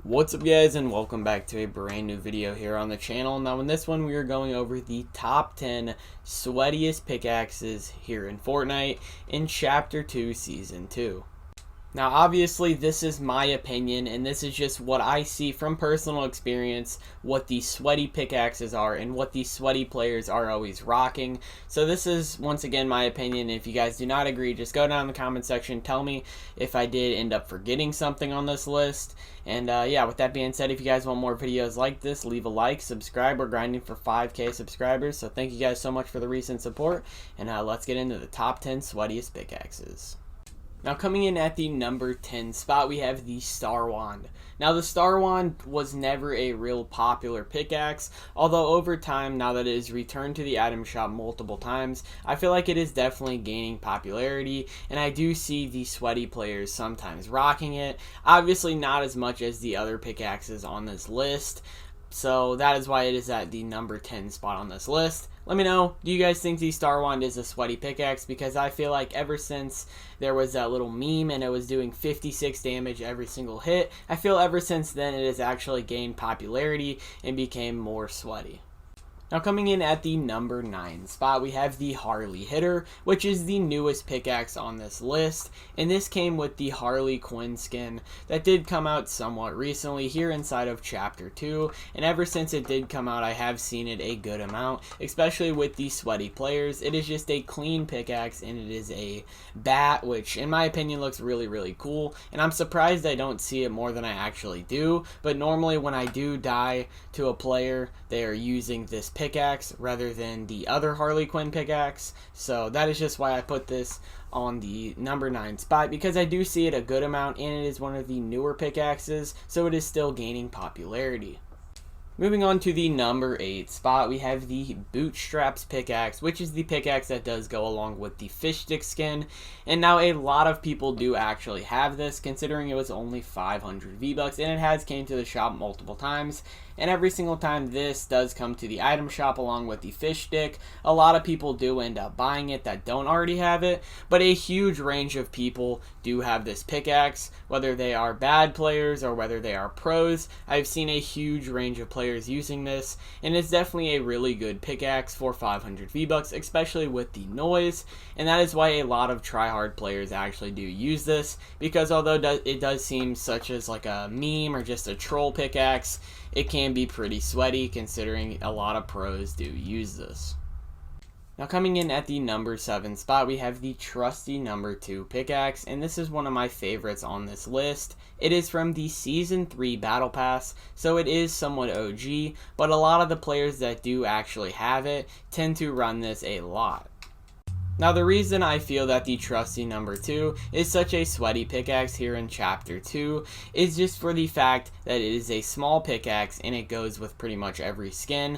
What's up guys, and welcome back to a brand new video here on the channel. Now in this one we are going over the top 10 sweatiest pickaxes here in Fortnite in Chapter 2 Season 2. Now obviously this is my opinion, and this is just what I see from personal experience, what these sweaty pickaxes are and what these sweaty players are always rocking. So this is once again my opinion. If you guys do not agree, just go down in the comment section, tell me if I did end up forgetting something on this list. And yeah, with that being said, if you guys want more videos like this, leave a like, subscribe. We're grinding for 5K subscribers, so thank you guys so much for the recent support. And let's get into the top 10 sweatiest pickaxes. Now coming in at the number 10 spot, we have the Star Wand. Now the Star Wand was never a real popular pickaxe, although over time, now that it is returned to the item shop multiple times, I feel like it is definitely gaining popularity, and I do see the sweaty players sometimes rocking it. Obviously not as much as the other pickaxes on this list, so that is why it is at the number 10 spot on this list. Let me know, do you guys think the Star Wand is a sweaty pickaxe? Because I feel like ever since there was that little meme and it was doing 56 damage every single hit, I feel ever since then it has actually gained popularity and became more sweaty. Now coming in at the number 9 spot, we have the Harley Hitter, which is the newest pickaxe on this list, and this came with the Harley Quinn skin that did come out somewhat recently here inside of Chapter 2, and ever since it did come out I have seen it a good amount, especially with the sweaty players. It is just a clean pickaxe and it is a bat, which in my opinion looks really cool, and I'm surprised I don't see it more than I actually do, but normally when I do die to a player, they are using this pickaxe rather than the other Harley Quinn pickaxe. So that is just why I put this on the number 9 spot, because I do see it a good amount and it is one of the newer pickaxes, so it is still gaining popularity. Moving on to the number 8 spot, we have the Bootstraps pickaxe, which is the pickaxe that does go along with the fish stick skin. And now a lot of people do actually have this, considering it was only 500 V-Bucks, and it has came to the shop multiple times. And every single time this does come to the item shop along with the fish stick, a lot of people do end up buying it that don't already have it. But a huge range of people do have this pickaxe, whether they are bad players or whether they are pros. I've seen a huge range of players using this, and it's definitely a really good pickaxe for 500 V-Bucks, especially with the noise. And that is why a lot of Tryhard players actually do use this, because although it does seem such as like a meme or just a troll pickaxe, it can be pretty sweaty considering a lot of pros do use this. Now coming in at the number 7 spot, we have the trusty number 2 pickaxe, and this is one of my favorites on this list. It is from the Season 3 Battle Pass, so it is somewhat OG, but a lot of the players that do actually have it tend to run this a lot. Now the reason I feel that the trusty number 2 is such a sweaty pickaxe here in Chapter 2 is just for the fact that it is a small pickaxe and it goes with pretty much every skin,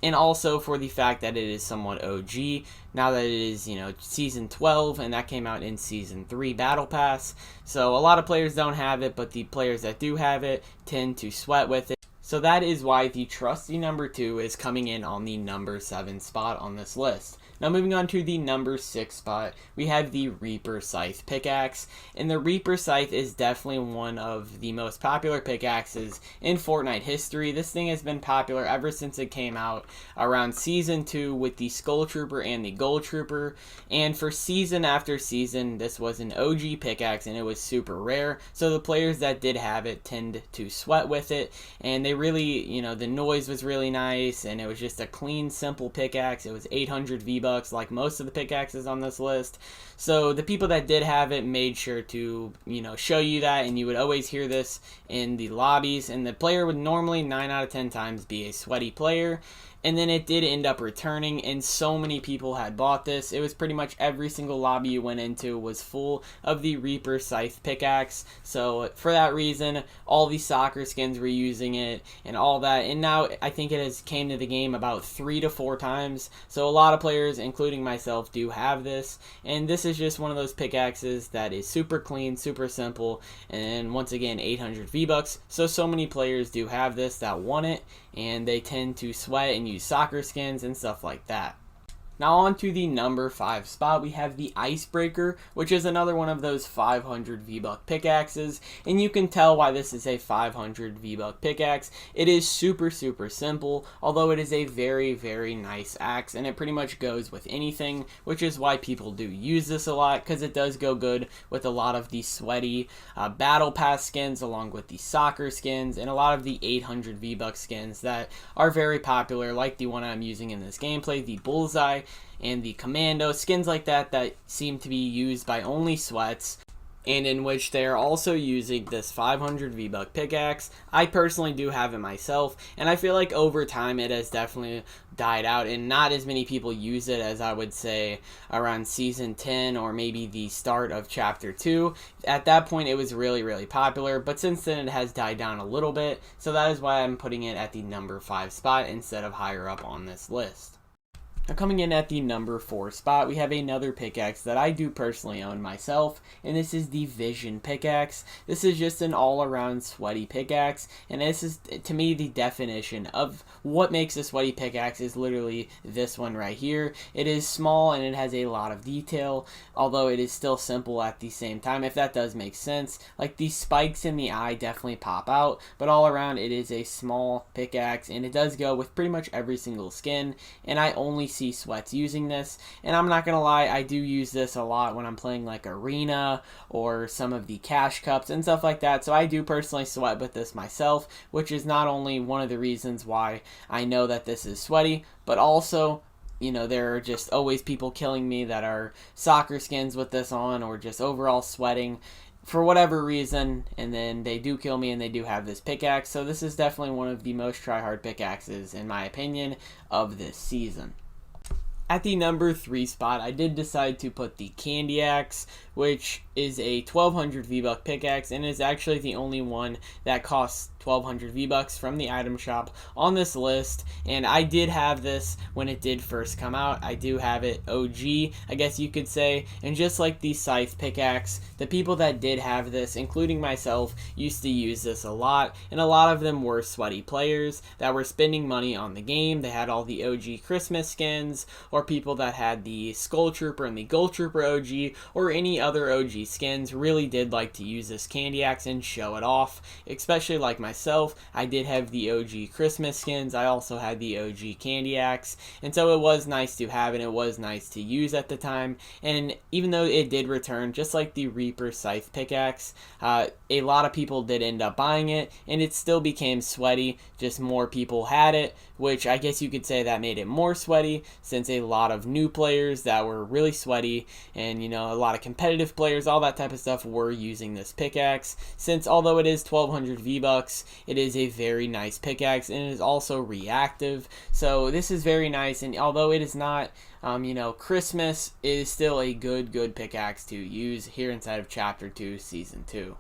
and also for the fact that it is somewhat OG, now that it is, Season 12, and that came out in Season 3 Battle Pass. So a lot of players don't have it, but the players that do have it tend to sweat with it. So that is why the trusty number 2 is coming in on the number 7 spot on this list. Now moving on to the number 6 spot, we have the Reaper Scythe pickaxe, and the Reaper Scythe is definitely one of the most popular pickaxes in Fortnite history. This thing has been popular ever since it came out around Season 2 with the Skull Trooper and the Gold Trooper, and for season after season this was an OG pickaxe and it was super rare, so the players that did have it tend to sweat with it, and they really, the noise was really nice, and it was just a clean, simple pickaxe. It was 800 V-Bucks like most of the pickaxes on this list. So the people that did have it made sure to, show you that, and you would always hear this in the lobbies, and the player would normally 9 out of 10 times be a sweaty player. And then it did end up returning, and so many people had bought this. It was pretty much every single lobby you went into was full of the Reaper Scythe pickaxe. So for that reason, all the soccer skins were using it and all that. And now I think it has came to the game about 3 to 4 times. So a lot of players, including myself, do have this. And this is just one of those pickaxes that is super clean, super simple, and once again 800 V-Bucks. So many players do have this that want it, and they tend to sweat and use soccer skins and stuff like that. Now on to the number 5 spot, we have the Icebreaker, which is another one of those 500 V-Buck pickaxes, and you can tell why this is a 500 V-Buck pickaxe. It is super simple, although it is a very nice axe, and it pretty much goes with anything, which is why people do use this a lot, because it does go good with a lot of the sweaty battle pass skins, along with the soccer skins, and a lot of the 800 V-Buck skins that are very popular, like the one I'm using in this gameplay, the Bullseye, and the Commando, skins like that seem to be used by only sweats, and in which they are also using this 500 V-Buck pickaxe. I personally do have it myself, and I feel like over time it has definitely died out, and not as many people use it as I would say around Season 10 or maybe the start of Chapter 2. At that point it was really popular, but since then it has died down a little bit, so that is why I'm putting it at the number 5 spot instead of higher up on this list. Now coming in at the number 4 spot, we have another pickaxe that I do personally own myself, and this is the Vision Pickaxe. This is just an all-around sweaty pickaxe, and this is, to me, the definition of what makes a sweaty pickaxe is literally this one right here. It is small and it has a lot of detail, although it is still simple at the same time, if that does make sense. Like, the spikes in the eye definitely pop out, but all around it is a small pickaxe, and it does go with pretty much every single skin, and I only see sweats using this, and I'm not gonna lie, I do use this a lot when I'm playing like Arena or some of the Cash Cups and stuff like that, so I do personally sweat with this myself, which is not only one of the reasons why I know that this is sweaty, but also, you know, there are just always people killing me that are soccer skins with this on, or just overall sweating for whatever reason, and then they do kill me and they do have this pickaxe. So this is definitely one of the most tryhard pickaxes, in my opinion, of this season. At the number 3 spot, I did decide to put the Candy Axe, which is a 1200 V-Buck pickaxe, and is actually the only one that costs 1200 V-Bucks from the item shop on this list, and I did have this when it did first come out. I do have it OG, I guess you could say, and just like the Scythe pickaxe, the people that did have this, including myself, used to use this a lot, and a lot of them were sweaty players that were spending money on the game. They had all the OG Christmas skins, or people that had the Skull Trooper and the Gold Trooper OG, or any other OG skins, really did like to use this Candy Axe and show it off, especially like myself. I did have the OG Christmas skins, I also had the OG Candy Axe, and so it was nice to have, and it was nice to use at the time. And even though it did return, just like the Reaper Scythe pickaxe, a lot of people did end up buying it, and it still became sweaty, just more people had it, which I guess you could say that made it more sweaty, since a lot of new players that were really sweaty, and you know, a lot of competitive players, all that type of stuff, were using this pickaxe, since although it is 1200 V-Bucks, it is a very nice pickaxe, and it is also reactive, so this is very nice. And although it is not you know, Christmas, it is still a good pickaxe to use here inside of Chapter 2, Season 2.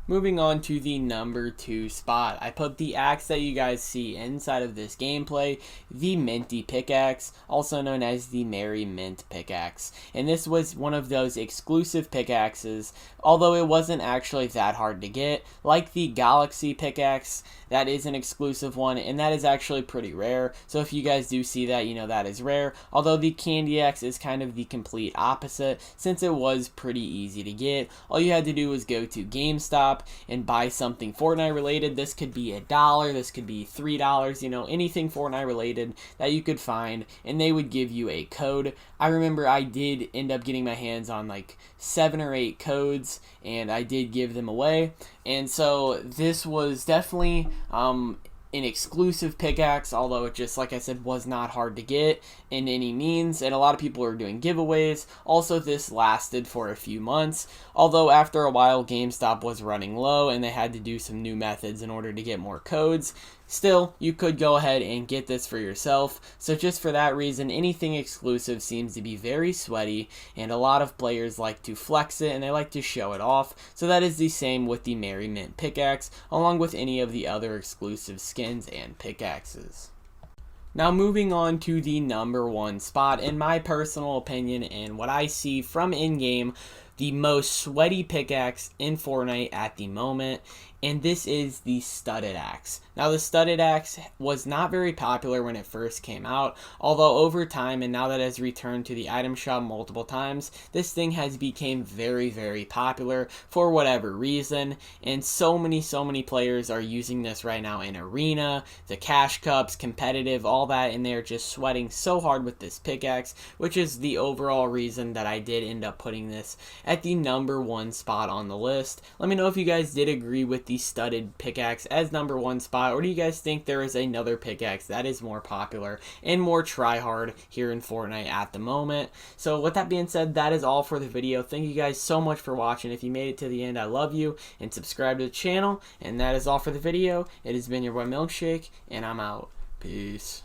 Moving on to the number 2 spot, I put the axe that you guys see inside of this gameplay, the Minty Pickaxe, also known as the Merriment Pickaxe. And this was one of those exclusive pickaxes, although it wasn't actually that hard to get. Like the Galaxy Pickaxe, that is an exclusive one, and that is actually pretty rare. So if you guys do see that, you know that is rare. Although the Candy Axe is kind of the complete opposite, since it was pretty easy to get. All you had to do was go to GameStop and buy something Fortnite related. This could be $1, this could be $3, you know, anything Fortnite related that you could find, and they would give you a code. I remember I did end up getting my hands on like 7 or 8 codes, and I did give them away, and so this was definitely an exclusive pickaxe, although it just, like I said, was not hard to get in any means, and a lot of people were doing giveaways. Also, this lasted for a few months, although after a while GameStop was running low and they had to do some new methods in order to get more codes. Still, you could go ahead and get this for yourself, so just for that reason, anything exclusive seems to be very sweaty, and a lot of players like to flex it and they like to show it off, so that is the same with the Merriment Pickaxe, along with any of the other exclusive skins and pickaxes. Now moving on to the number 1 spot, in my personal opinion and what I see from in-game, the most sweaty pickaxe in Fortnite at the moment, and this is the studded axe. Now the studded axe was not very popular when it first came out, although over time, and now that it has returned to the item shop multiple times, this thing has become very, very popular for whatever reason, and so many players are using this right now in arena, the cash cups, competitive, all that, and they're just sweating so hard with this pickaxe, which is the overall reason that I did end up putting this at the #1 spot on the list. Let me know if you guys did agree with the studded pickaxe as #1 spot, or do you guys think there is another pickaxe that is more popular and more tryhard here in Fortnite at the moment? So with that being said, that is all for the video. Thank you guys so much for watching. If you made it to the end, I love you, and subscribe to the channel. And that is all for the video. It has been your boy Milkshake, and I'm out. Peace.